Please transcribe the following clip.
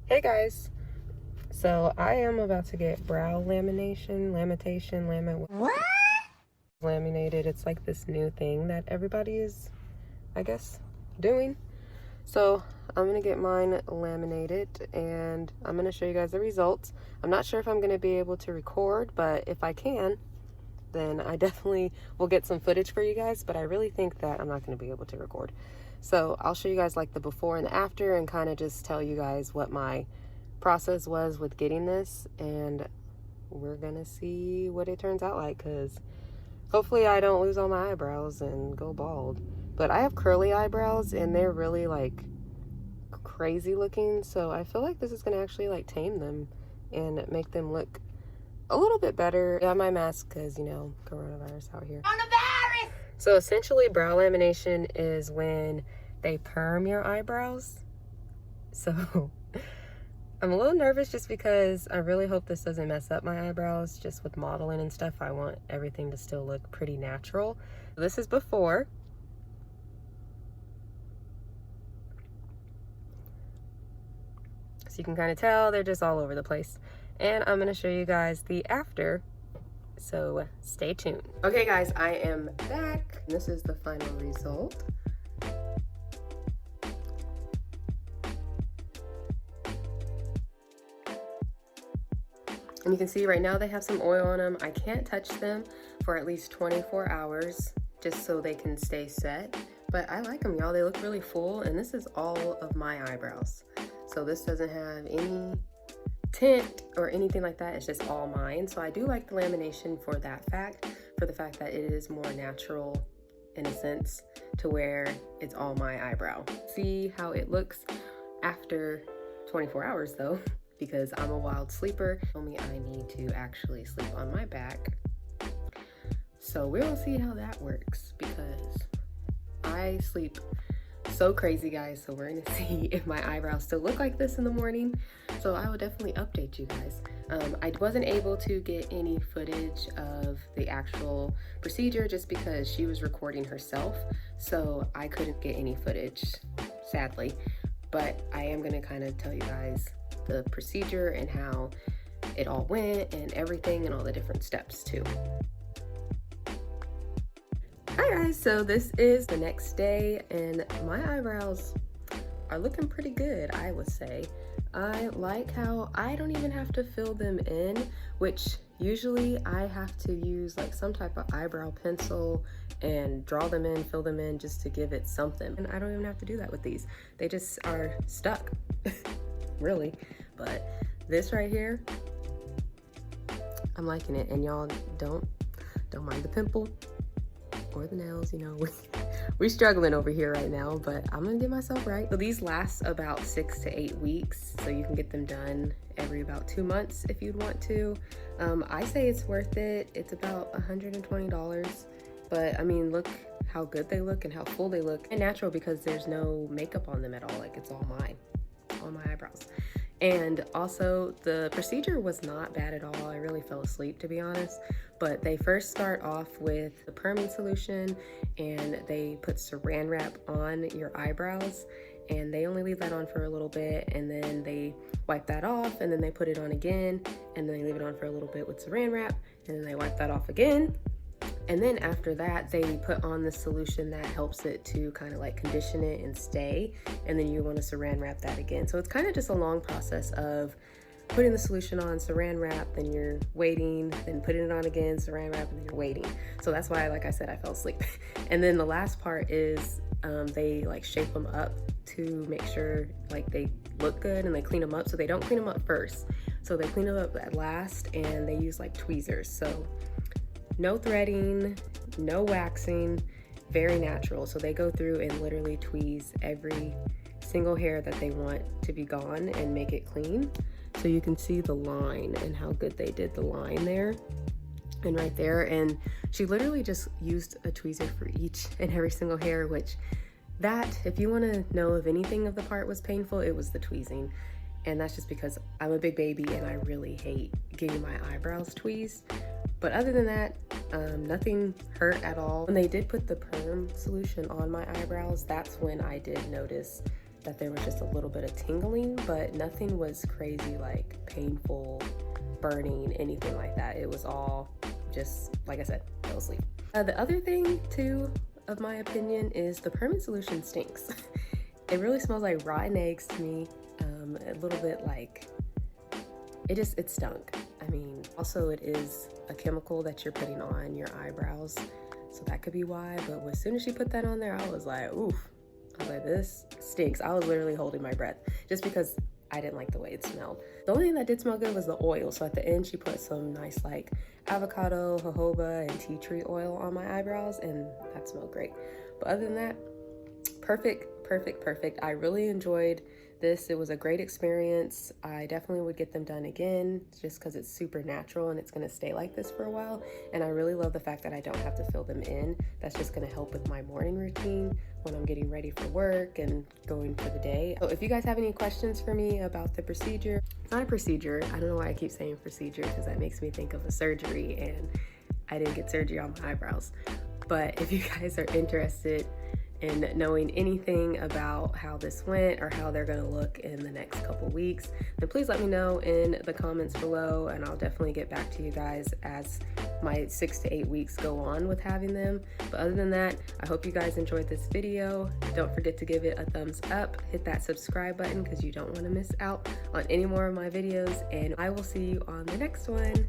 Hey guys, so I am about to get brow laminated. It's like this new thing that everybody is, I guess, doing. So I'm gonna get mine laminated and I'm gonna show you guys the results. I'm not sure if I'm gonna be able to record, but if I can, then I definitely will get some footage for you guys, but I really think that I'm not gonna be able to record. So I'll show you guys like the before and the after and kind of just tell you guys what my process was with getting this, and we're gonna see what it turns out like, because hopefully I don't lose all my eyebrows and go bald. But I have curly eyebrows and they're really like crazy looking, so I feel like this is gonna actually like tame them and make them look a little bit better. I got my mask because, you know, coronavirus out here. Coronavirus! So essentially brow lamination is when they perm your eyebrows. So I'm a little nervous just because I really hope this doesn't mess up my eyebrows. Just with modeling and stuff, I want everything to still look pretty natural. This is before. So you can kind of tell they're just all over the place. And I'm gonna show you guys the after, so stay tuned. Okay guys, I am back. This is the final result. And you can see right now they have some oil on them. I can't touch them for at least 24 hours just so they can stay set. But I like them, y'all. They look really full, and this is all of my eyebrows. So this doesn't have any tint or anything like that. It's just all mine. So I do like the lamination for that fact, for the fact that it is more natural in a sense to where it's all my eyebrow. See how it looks after 24 hours though, because I'm a wild sleeper. Only I need to actually sleep on my back. So we'll see how that works, because I sleep so crazy, guys. So we're gonna see if my eyebrows still look like this in the morning. So I will definitely update you guys. I wasn't able to get any footage of the actual procedure just because she was recording herself. So I couldn't get any footage, sadly. But I am gonna kind of tell you guys the procedure and how it all went and everything and all the different steps too. Hi guys, so this is the next day and my eyebrows are looking pretty good, I would say. I like how I don't even have to fill them in, which usually I have to use like some type of eyebrow pencil and draw them in, fill them in just to give it something. And I don't even have to do that with these. They just are stuck, really. But this right here, I'm liking it. And y'all don't mind the pimple or the nails, you know. We're struggling over here right now, but I'm gonna get myself right. So these last about 6 to 8 weeks, so you can get them done every about 2 months if you'd want to. I say it's worth it. It's about $120, but I mean, look how good they look and how full they look, and natural because there's no makeup on them at all. Like, it's all mine, all my eyebrows. And also the procedure was not bad at all. I really fell asleep, to be honest. But they first start off with the perming solution and they put saran wrap on your eyebrows, and they only leave that on for a little bit, and then they wipe that off, and then they put it on again, and then they leave it on for a little bit with saran wrap, and then they wipe that off again. And then after that, they put on the solution that helps it to kind of like condition it and stay. And then you want to saran wrap that again. So it's kind of just a long process of putting the solution on, saran wrap, then you're waiting, then putting it on again, saran wrap, and then you're waiting. So that's why, like I said, I fell asleep. And then the last part is they like shape them up to make sure like they look good, and they clean them up. So they don't clean them up first. So they clean them up at last, and they use like tweezers. So no threading, no waxing, very natural. So they go through and literally tweeze every single hair that they want to be gone and make it clean. So you can see the line and how good they did the line there and right there. And she literally just used a tweezer for each and every single hair, which that, if you want to know if anything of the part was painful, it was the tweezing. And that's just because I'm a big baby and I really hate getting my eyebrows tweezed. But other than that, nothing hurt at all. When they did put the perm solution on my eyebrows, that's when I did notice that there was just a little bit of tingling, but nothing was crazy like painful, burning, anything like that. It was all just, like I said, fell asleep. The other thing too, of my opinion, is the permanent solution stinks. It really smells like rotten eggs to me. A little bit like, it stunk. I mean, also it is a chemical that you're putting on your eyebrows, so that could be why. But as soon as she put that on there, I was like, oof. I was like, this stinks. I was literally holding my breath just because I didn't like the way it smelled. The only thing that did smell good was the oil. So at the end, she put some nice like avocado, jojoba, and tea tree oil on my eyebrows, and that smelled great. But other than that, perfect, perfect, perfect. I really enjoyed this. It was a great experience. I definitely would get them done again just because it's super natural and it's going to stay like this for a while. And I really love the fact that I don't have to fill them in. That's just going to help with my morning routine when I'm getting ready for work and going for the day. So if you guys have any questions for me about the procedure, it's not a procedure. I don't know why I keep saying procedure because that makes me think of a surgery, and I didn't get surgery on my eyebrows. But if you guys are interested in knowing anything about how this went or how they're going to look in the next couple weeks, then please let me know in the comments below, and I'll definitely get back to you guys as my 6 to 8 weeks go on with having them. But other than that, I hope you guys enjoyed this video. Don't forget to give it a thumbs up, hit that subscribe button because you don't want to miss out on any more of my videos, and I will see you on the next one.